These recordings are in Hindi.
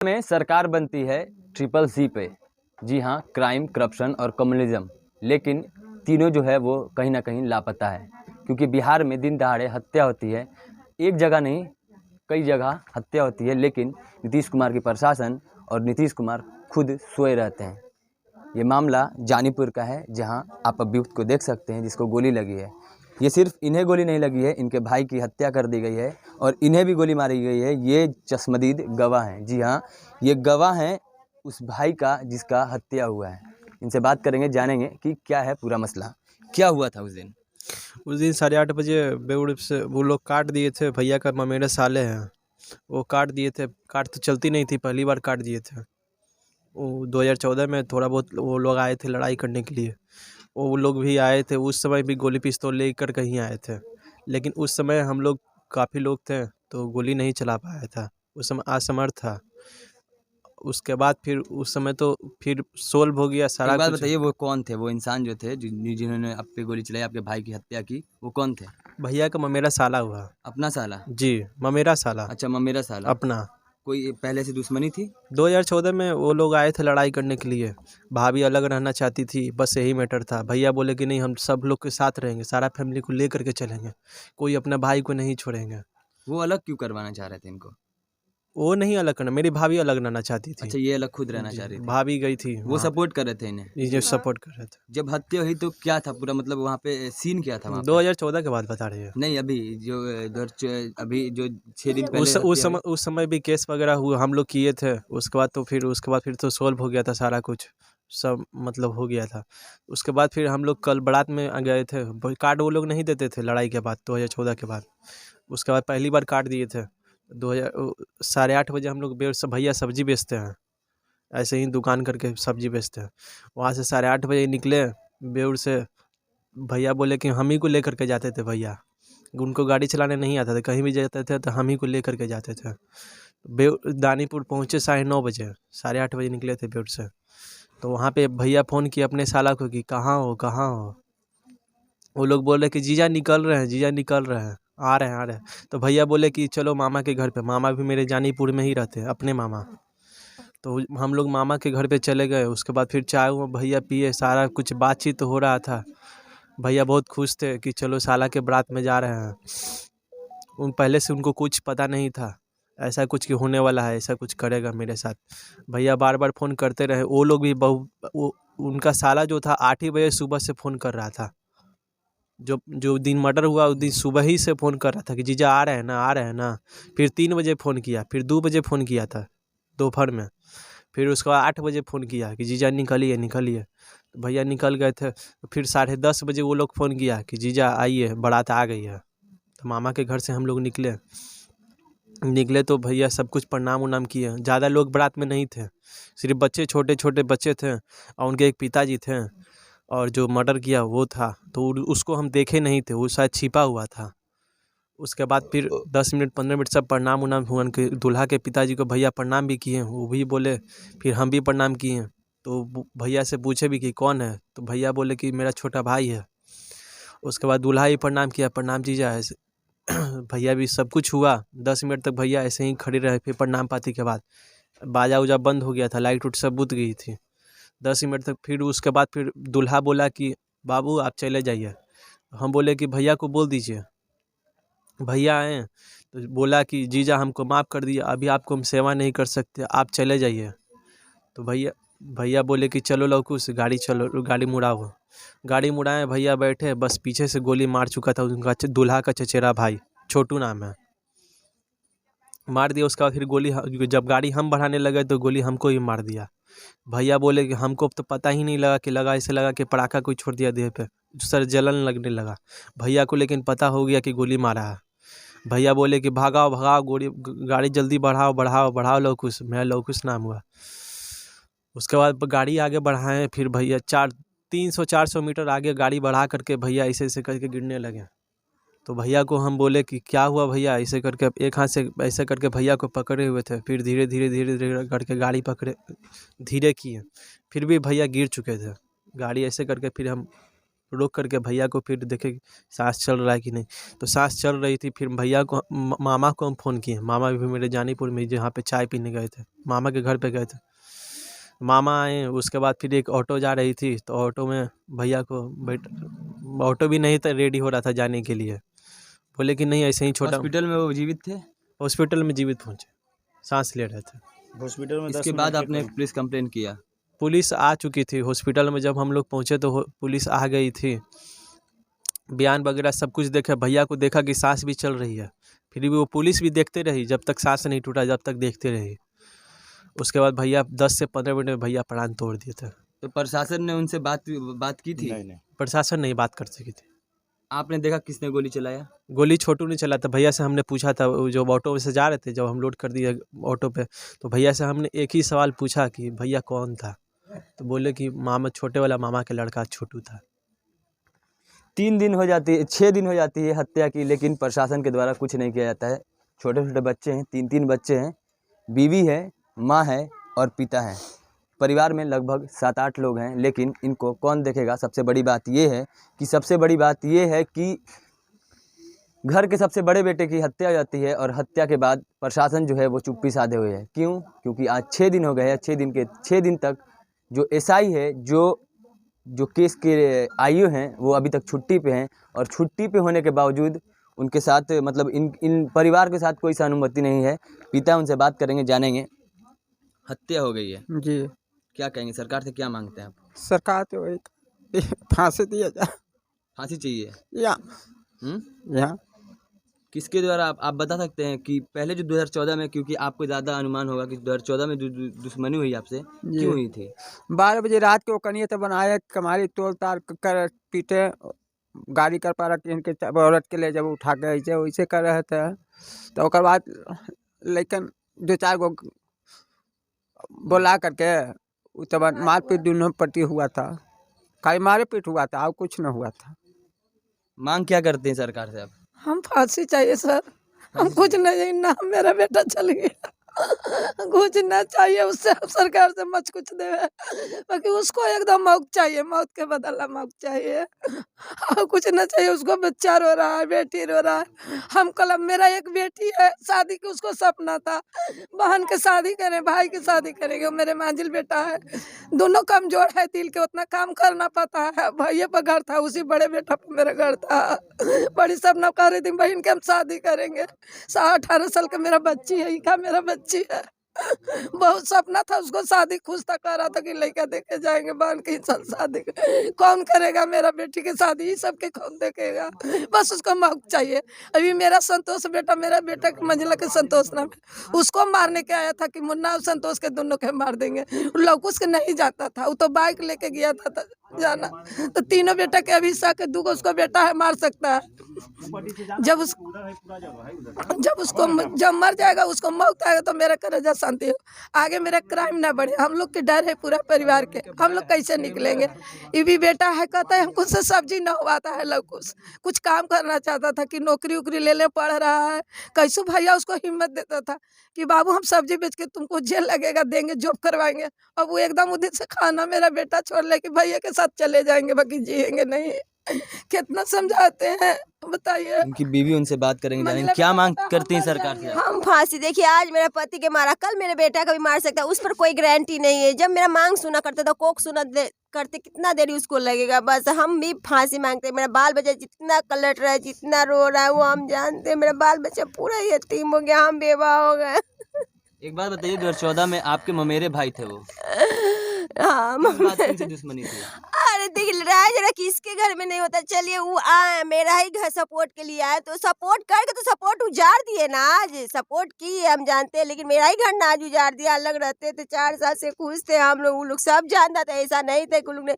में सरकार बनती है ट्रिपल सी पे। जी हाँ, क्राइम, करप्शन और कम्युनिज्म। लेकिन तीनों जो है वो कहीं ना कहीं लापता है, क्योंकि बिहार में दिन दहाड़े हत्या होती है। एक जगह नहीं, कई जगह हत्या होती है, लेकिन नीतीश कुमार की प्रशासन और नीतीश कुमार खुद सोए रहते हैं। ये मामला जानीपुर का है, जहां आप अभियुक्त को देख सकते हैं जिसको गोली लगी है। ये सिर्फ इन्हें गोली नहीं लगी है, इनके भाई की हत्या कर दी गई है और इन्हें भी गोली मारी गई है। ये चश्मदीद गवाह हैं। जी हाँ, ये गवाह हैं उस भाई का जिसका हत्या हुआ है। इनसे बात करेंगे, जानेंगे कि क्या है पूरा मसला, क्या हुआ था उस दिन। उस दिन 8:30 बजे बेउड़ से वो लोग काट दिए थे। भैया का ममेरे साले हैं, वो काट दिए थे। काट तो चलती नहीं थी, पहली बार काट दिए थे। वो 2014 में थोड़ा बहुत वो लोग आए थे लड़ाई करने के लिए। वो लोग भी आए थे, उस समय भी गोली पिस्तौल लेकर कहीं आए थे। लेकिन उस समय हम लोग काफ़ी लोग थे तो गोली नहीं चला पाया था, उस समय असमर्थ था। उसके बाद फिर उस समय तो फिर सोल्व हो गया सारा एक बात कुछ। बताइए, वो कौन थे, वो इंसान जो थे जिन्होंने आप पे गोली चलाई, आपके भाई की हत्या की, वो कौन थे? भैया का ममेरा साला हुआ। अपना साला? जी, ममेरा साला। अच्छा, ममेरा साला। अपना। कोई पहले से दुश्मनी थी? 2014 में वो लोग आए थे लड़ाई करने के लिए। भाभी अलग रहना चाहती थी, बस यही मैटर था। भैया बोले कि नहीं, हम सब लोग के साथ रहेंगे, सारा फैमिली को लेकर के चलेंगे, कोई अपना भाई को नहीं छोड़ेंगे। वो अलग क्यों करवाना चाह रहे थे इनको? वो नहीं अलग करना, मेरी भाभी अलग रहना चाहती थी। अच्छा, ये अलग खुद रहना जी, चाह रही थी। भाभी गई थी वो वहाँ। सपोर्ट कर रहे थे इन्हें? ये सपोर्ट कर रहे थे। जब हत्या हुई तो क्या था पूरा, मतलब वहाँ पे सीन क्या था वहाँ पे? 2014 के बाद बता रही है। नहीं, अभी जो अभी जो 6 दिन पहले हत्या हुई। उस समय भी केस वगैरह हुआ, हम लोग किए थे। उसके बाद फिर तो सोल्व हो गया था सारा कुछ, सब मतलब हो गया था। उसके बाद फिर हम लोग कल बारात में गए थे। कार्ड वो लोग नहीं देते थे लड़ाई के बाद, 2014 के बाद। उसके बाद पहली बार कार्ड दिए थे। 8:30 बजे हम लोग भैया सब्जी बेचते हैं, ऐसे ही दुकान करके सब्जी बेचते हैं। वहाँ से 8:30 बजे निकले बेउर से। भैया बोले कि हम ही को लेकर के जाते थे। भैया उनको गाड़ी चलाने नहीं आता था, कहीं भी जाते थे तो हम ही को लेकर के जाते थे। दानीपुर पहुँचे 9:30 बजे, 8:30 बजे निकले थे बेउर से। तो वहाँ पे भैया फ़ोन किए अपने साला को कि कहाँ हो, कहाँ हो। वो लोग बोल रहे कि जीजा निकल रहे हैं, जीजा निकल रहे हैं, आ रहे हैं, आ रहे हैं। तो भैया बोले कि चलो मामा के घर पे। मामा भी मेरे जानीपुर में ही रहते हैं, अपने मामा। तो हम लोग मामा के घर पे चले गए। उसके बाद फिर चाय वो भैया पिए, सारा कुछ बातचीत हो रहा था। भैया बहुत खुश थे कि चलो साला के बारात में जा रहे हैं। पहले से उनको कुछ पता नहीं था ऐसा कुछ कि होने वाला है, ऐसा कुछ करेगा मेरे साथ। भैया बार बार फ़ोन करते रहे। वो लोग भी उनका साला जो था 8 ही बजे सुबह से फ़ोन कर रहा था। जो दिन मर्डर हुआ उस दिन सुबह ही से फ़ोन कर रहा था कि जीजा आ रहे हैं ना, आ रहे हैं ना। फिर 3 बजे फ़ोन किया, फिर 2 बजे फ़ोन किया था दोपहर में। फिर उसके बाद 8 बजे फ़ोन किया कि जीजा निकलिए, निकलिए। तो भैया निकल गए थे। फिर 10:30 बजे वो लोग फ़ोन किया कि जीजा आइए, बारात आ गई है। तो मामा के घर से हम लोग निकले तो भैया सब कुछ प्रणाम उनाम किए। ज़्यादा लोग बारात में नहीं थे, सिर्फ बच्चे, छोटे छोटे बच्चे थे और उनके एक पिताजी थे और जो मर्डर किया वो था। तो उसको हम देखे नहीं थे, वो शायद छिपा हुआ था। उसके बाद फिर 10 मिनट 15 मिनट सब प्रणाम उनाम हुआ। उनके दूल्हा के पिताजी को भैया प्रणाम भी किए, वो भी बोले। फिर हम भी प्रणाम किए। तो भैया से पूछे भी कि कौन है, तो भैया बोले कि मेरा छोटा भाई है। उसके बाद दूल्हा ही प्रणाम किया, प्रणाम जीजा ऐसे। भैया भी सब कुछ हुआ। 10 मिनट तक भैया ऐसे ही खड़े रहे। फिर प्रणाम पाती के बाद बाजा उजा बंद हो गया था, लाइट उट सब बुझ गई थी 10 मिनट तक। फिर उसके बाद फिर दूल्हा बोला कि बाबू आप चले जाइए। हम बोले कि भैया को बोल दीजिए। भैया आए तो बोला कि जीजा हमको माफ़ कर दिया, अभी आपको हम सेवा नहीं कर सकते, आप चले जाइए। तो भैया बोले कि चलो लवकुश गाड़ी चलो, गाड़ी मुड़ाओ। गाड़ी मुड़ाए, भैया बैठे, बस पीछे से गोली मार चुका था उनका दूल्हा का चचेरा भाई, छोटू नाम है, मार दिया। उसके बाद फिर गोली जब गाड़ी हम बढ़ाने लगे तो गोली हमको ही मार दिया। भैया बोले कि हमको तो पता ही नहीं लगा कि लगा, ऐसे लगा कि पटाखा कोई छोड़ दिया देह पे, सर जलन लगने लगा। भैया को लेकिन पता हो गया कि गोली मारा है। भैया बोले कि भागाओ भगाओ, गाड़ी जल्दी बढ़ाओ बढ़ाओ बढ़ाओ लवकुश, मेरा लवकुश नाम हुआ। उसके बाद गाड़ी आगे बढ़ाएं, फिर भैया 300-400 मीटर आगे गाड़ी बढ़ा करके भैया ऐसे ऐसे करके गिरने लगे। तो भैया को हम बोले कि क्या हुआ भैया, ऐसे करके एक हाथ से ऐसे करके भैया को पकड़े हुए थे। फिर धीरे धीरे धीरे धीरे करके गाड़ी पकड़े, धीरे किए, फिर भी भैया गिर चुके थे। गाड़ी ऐसे करके फिर हम रोक करके भैया को फिर देखे सांस चल रहा है कि नहीं, तो सांस चल रही थी। फिर भैया को मामा को हम फ़ोन किए। मामा भी मेरे जानीपुर में जहाँ पे चाय पीने गए थे, मामा के घर पे गए थे। मामा आए, उसके बाद फिर एक ऑटो जा रही थी, तो ऑटो में भैया को ऑटो भी नहीं था, रेडी हो रहा था जाने के लिए। बोले कि नहीं ऐसे ही छोटा। हॉस्पिटल में वो जीवित थे? हॉस्पिटल में जीवित पहुँचे, सांस ले रहे थे। हॉस्पिटल में इसके बाद आपने पुलिस कंप्लेन किया? पुलिस आ चुकी थी हॉस्पिटल में। जब हम लोग पहुँचे तो पुलिस आ गई थी, बयान वगैरह सब कुछ देखे। भैया को देखा कि सांस भी चल रही है, फिर भी वो पुलिस भी देखते रही जब तक सांस नहीं टूटा, जब तक देखते रही। उसके बाद भैया 10 से 15 मिनट में भैया प्राण तोड़ दिए थे। तो प्रशासन ने उनसे बात की थी? नहीं। प्रशासन नहीं बात कर सकी थी। आपने देखा किसने गोली चलाया? गोली छोटू ने चला था। भैया से हमने पूछा था, वो जो ऑटो से जा रहे थे, जब हम लोड कर दिए ऑटो पे, तो भैया से हमने एक ही सवाल पूछा कि भैया कौन था, तो बोले कि मामा, छोटे वाला मामा के लड़का छोटू था। 6 दिन हो जाती है हत्या की, लेकिन प्रशासन के द्वारा कुछ नहीं किया जाता है। छोटे छोटे बच्चे हैं, 3 बच्चे हैं, बीवी है, माँ है और पिता है। परिवार में लगभग 7-8 लोग हैं, लेकिन इनको कौन देखेगा? सबसे बड़ी बात ये है कि घर के सबसे बड़े बेटे की हत्या हो जाती है, और हत्या के बाद प्रशासन जो है वो चुप्पी साधे हुए है। क्यों? क्योंकि आज 6 दिन हो गए हैं। 6 दिन तक जो एसआई है, जो केस के आईओ हैं, वो अभी तक छुट्टी पे हैं, और छुट्टी पे होने के बावजूद उनके साथ मतलब इन परिवार के साथ कोई सहानुभूति नहीं है। पिता उनसे बात करेंगे, जानेंगे। हत्या हो गई है जी, क्या कहेंगे? सरकार से क्या मांगते हैं आप? सरकार तो एक फांसी दिया जाए। फांसी चाहिए? या हम्म? किसके द्वारा? आप बता सकते हैं कि पहले जो 2014 में, क्योंकि आपको ज़्यादा अनुमान होगा कि 2014 में दुश्मनी हुई आपसे, क्यों हुई थी? 12 बजे रात को कनिए तो बनाए कमारी तोड़ तार कर पीटे, गाड़ी कर पा रहा इनके औरत के लिए, जब उठा के ऐसे वैसे कर रहे थे। तो उसके बाद लेकिन 2-4 गो बोला करके उसके बाद मारपीट दोनों पट्टी हुआ था, खाली मारे पीट हुआ था, और कुछ न हुआ था। मांग क्या करते हैं सरकार से आप? हम फांसी चाहिए सर, हम कुछ नहीं, ना मेरा बेटा चल गया, कुछ ना चाहिए उससे, सरकार से मत कुछ दे, बाकी उसको एकदम मौत चाहिए, मौत के बदला मौत चाहिए, और कुछ ना चाहिए। उसको बच्चा रो रहा है, बेटी रो रहा है। हम कल, मेरा एक बेटी है, शादी की उसको सपना था, बहन के शादी करें, भाई की शादी करेंगे। वो मेरे मांझिल बेटा है, दोनों कमजोर है, दिल के उतना काम करना पता है। भैया पर घर था, उसी बड़े बेटा पर मेरा घर था। बड़ी सपना कर रही थी बहन के हम शादी करेंगे। 18 साल का मेरा बच्ची है, इका मेरा बच्ची है। बहुत सपना था, उसको शादी खुश था, कह रहा था कि लड़का देखे जाएंगे, बहन की साथ शादी कौन करेगा? मेरा बेटी की शादी ये सबके कौन देखेगा? बस उसको मौत चाहिए। अभी मेरा संतोष बेटा, मेरा बेटा की मंजिला के संतोष नाम है, उसको मारने के आया था कि मुन्ना और संतोष के दोनों के मार देंगे। लौकुश के नहीं जाता था, वो तो बाइक लेके गया था जाना, तो तीनों बेटा के अभी सके, 2 उसको बेटा है, मार सकता है। जब मर जाएगा, उसको मौत आएगा, तो मेरा करेजा शांति हो, आगे मेरा क्राइम ना बढ़े। हम लोग के डर है पूरा परिवार के, हम लोग कैसे निकलेंगे? ये भी बेटा है, कहता है हमको से सब्जी न हुआता है, लौकुश कुछ काम करना चाहता था कि नौकरी उकरी ले पढ़ रहा है। कैसू भैया उसको हिम्मत देता था कि बाबू हम सब्जी बेच के तुमको जेल लगेगा, देंगे, जॉब करवाएंगे। अब वो एकदम उधर से खाना मेरा बेटा छोड़ ले कि भैया के साथ चले जाएंगे, बाकी जिएंगे नहीं। कितना समझाते हैं बताइए। उनकी बीवी उनसे बात करेंगे, जानेंगे क्या मांग करती हैं सरकार से? हम फांसी, देखिए आज मेरा पति के मारा, कल मेरे बेटा का भी मार सकता है, उस पर कोई गारंटी नहीं है। जब मेरा मांग सुना करते तो कोक सुना करते कितना देरी उसको लगेगा। बस हम भी फांसी मांगते हैं। मेरा बाल बच्चा जितना कलट रहा है, जितना रो रहा है, वो हम जानते हैं। मेरा बाल बच्चा पूरा यतीम हो गया, हम बेवा हो गए। एक बात बताइए, 2014 में आपके ममेरे भाई थे वो, हाँ, किस बात की उनसे दुश्मनी थी? अरे देखिए, लड़ाई जरा किसके घर में नहीं होता। चलिए वो आए, मेरा ही घर सपोर्ट के लिए आए, तो सपोर्ट करके तो सपोर्ट उजाड़ दिए ना। आज सपोर्ट की हम जानते हैं, लेकिन मेरा ही घर ना आज उजाड़ दिया। अलग रहते थे, 4 साल से खुश थे हम लोग, वो लोग सब जानता था, ऐसा नहीं था कि लोग ने,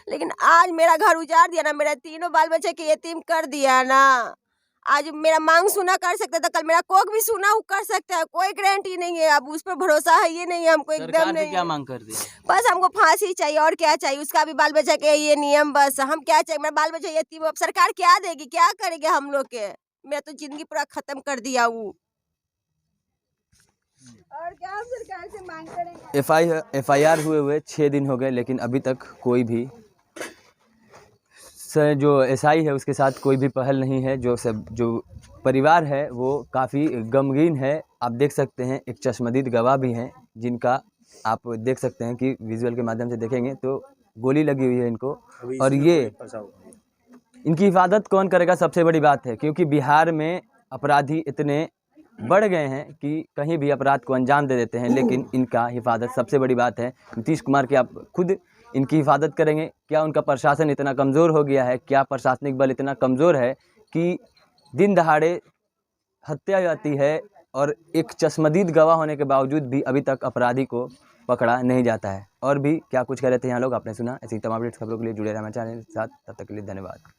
लेकिन आज मेरा घर उजाड़ दिया ना, मेरा 3 बाल बच्चे के यतीम कर दिया ना। आज मेरा मांग सुना कर सकता था, कल मेरा कोक भी सुना कर सकता है, कोई गारंटी नहीं है। अब उस पर भरोसा है ये नहीं है हमको, एकदम नहीं। क्या मांग कर दी? बस हमको फांसी चाहिए, और क्या चाहिए? उसका भी बाल बच्चा के ये नियम, बस हम क्या चाहिए? मेरा बाल बच्चा यतीम, अब सरकार क्या देगी, क्या करेगी हम लोग के? मेरा तो जिंदगी पूरा खत्म कर दिया वो, और क्या हम सरकार से मांग करेंगे? FIR हुए 6 दिन हो गए, लेकिन अभी तक कोई भी जो एसआई है उसके साथ कोई भी पहल नहीं है। जो परिवार है वो काफ़ी गमगीन है। आप देख सकते हैं एक चश्मदीद गवाह भी हैं जिनका आप देख सकते हैं कि विजुअल के माध्यम से देखेंगे तो गोली लगी हुई है इनको। और ये इनकी हिफाजत कौन करेगा, सबसे बड़ी बात है, क्योंकि बिहार में अपराधी इतने बढ़ गए हैं कि कहीं भी अपराध को अंजाम दे देते हैं, लेकिन इनका हिफाजत सबसे बड़ी बात है। नीतीश कुमार की आप खुद इनकी हिफाजत करेंगे? क्या उनका प्रशासन इतना कमज़ोर हो गया है? क्या प्रशासनिक बल इतना कमज़ोर है कि दिन दहाड़े हत्या हो जाती है और एक चश्मदीद गवाह होने के बावजूद भी अभी तक अपराधी को पकड़ा नहीं जाता है? और भी क्या कुछ कह रहे थे यहाँ लोग, आपने सुना। ऐसी तमाम अपडेट्स खबरों के लिए जुड़े रहना चैनल के साथ। तब तक के लिए धन्यवाद।